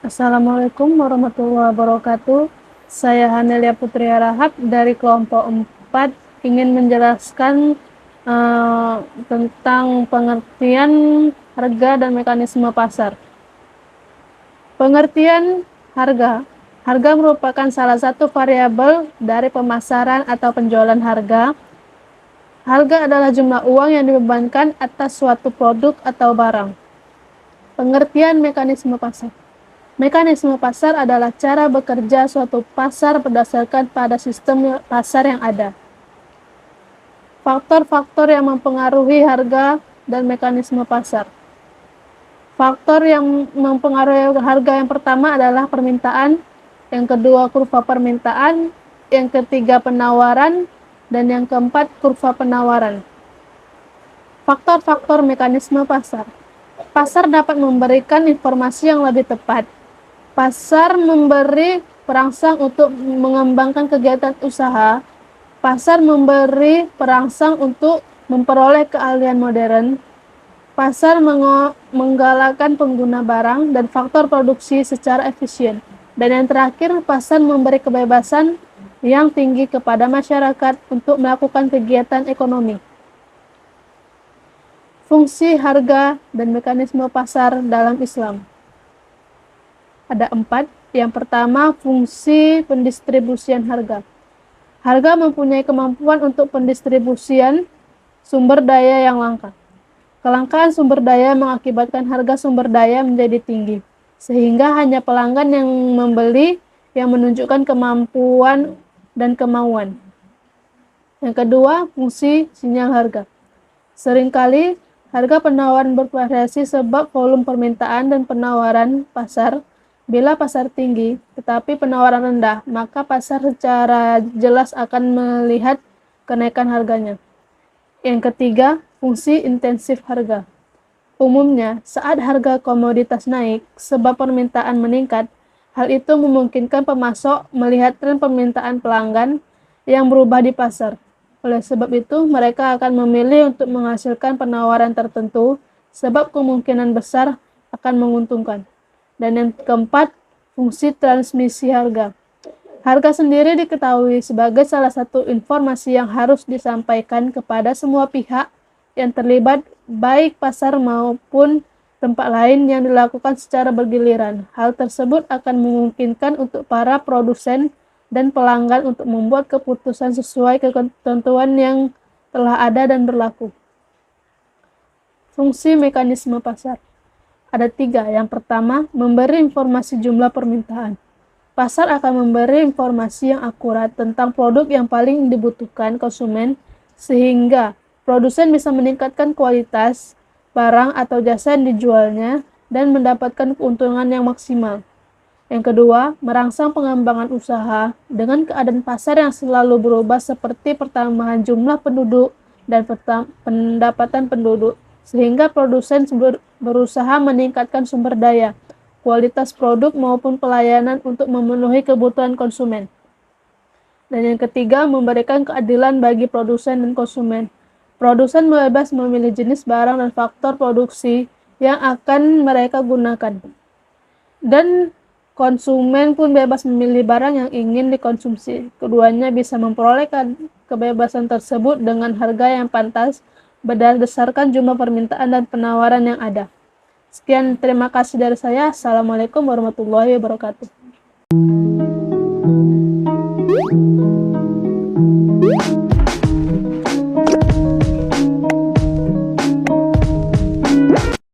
Assalamualaikum warahmatullahi wabarakatuh. Saya Hanelia Putri Harahap dari kelompok 4 ingin menjelaskan tentang pengertian harga dan mekanisme pasar. Pengertian harga. Harga merupakan salah satu variabel dari pemasaran atau penjualan harga. Harga adalah jumlah uang yang dibebankan atas suatu produk atau barang. Pengertian mekanisme pasar. Mekanisme pasar adalah cara bekerja suatu pasar berdasarkan pada sistem pasar yang ada. Faktor-faktor yang mempengaruhi harga dan mekanisme pasar. Faktor yang mempengaruhi harga yang pertama adalah permintaan, yang kedua kurva permintaan, yang ketiga penawaran, dan yang keempat kurva penawaran. Faktor-faktor mekanisme pasar. Pasar dapat memberikan informasi yang lebih tepat. Pasar memberi perangsang untuk mengembangkan kegiatan usaha. Pasar memberi perangsang untuk memperoleh keahlian modern. Pasar menggalakkan pengguna barang dan faktor produksi secara efisien. Dan yang terakhir, pasar memberi kebebasan yang tinggi kepada masyarakat untuk melakukan kegiatan ekonomi. Fungsi harga dan mekanisme pasar dalam Islam. Ada 4. Yang pertama, fungsi pendistribusian harga. Harga mempunyai kemampuan untuk pendistribusian sumber daya yang langka. Kelangkaan sumber daya mengakibatkan harga sumber daya menjadi tinggi, sehingga hanya pelanggan yang membeli yang menunjukkan kemampuan dan kemauan. Yang kedua, fungsi sinyal harga. Seringkali harga penawaran bervariasi sebab volume permintaan dan penawaran pasar. Bila pasar tinggi, tetapi penawaran rendah, maka pasar secara jelas akan melihat kenaikan harganya. Yang ketiga, fungsi intensif harga. Umumnya, saat harga komoditas naik sebab permintaan meningkat, hal itu memungkinkan pemasok melihat tren permintaan pelanggan yang berubah di pasar. Oleh sebab itu, mereka akan memilih untuk menghasilkan penawaran tertentu sebab kemungkinan besar akan menguntungkan. Dan yang keempat, fungsi transmisi harga. Harga sendiri diketahui sebagai salah satu informasi yang harus disampaikan kepada semua pihak yang terlibat, baik pasar maupun tempat lain, yang dilakukan secara bergiliran. Hal tersebut akan memungkinkan untuk para produsen dan pelanggan untuk membuat keputusan sesuai ketentuan yang telah ada dan berlaku. Fungsi mekanisme pasar. Ada 3. Yang pertama, memberi informasi jumlah permintaan. Pasar akan memberi informasi yang akurat tentang produk yang paling dibutuhkan konsumen, sehingga produsen bisa meningkatkan kualitas barang atau jasa yang dijualnya dan mendapatkan keuntungan yang maksimal. Yang kedua, merangsang pengembangan usaha dengan keadaan pasar yang selalu berubah seperti pertambahan jumlah penduduk dan pendapatan penduduk, sehingga produsen berusaha meningkatkan sumber daya, kualitas produk maupun pelayanan untuk memenuhi kebutuhan konsumen. Dan yang ketiga, memberikan keadilan bagi produsen dan konsumen. Produsen bebas memilih jenis barang dan faktor produksi yang akan mereka gunakan. Dan konsumen pun bebas memilih barang yang ingin dikonsumsi. Keduanya bisa memperoleh kebebasan tersebut dengan harga yang pantas berdasarkan jumlah permintaan dan penawaran yang ada. Sekian, terima kasih dari saya. Assalamualaikum warahmatullahi wabarakatuh.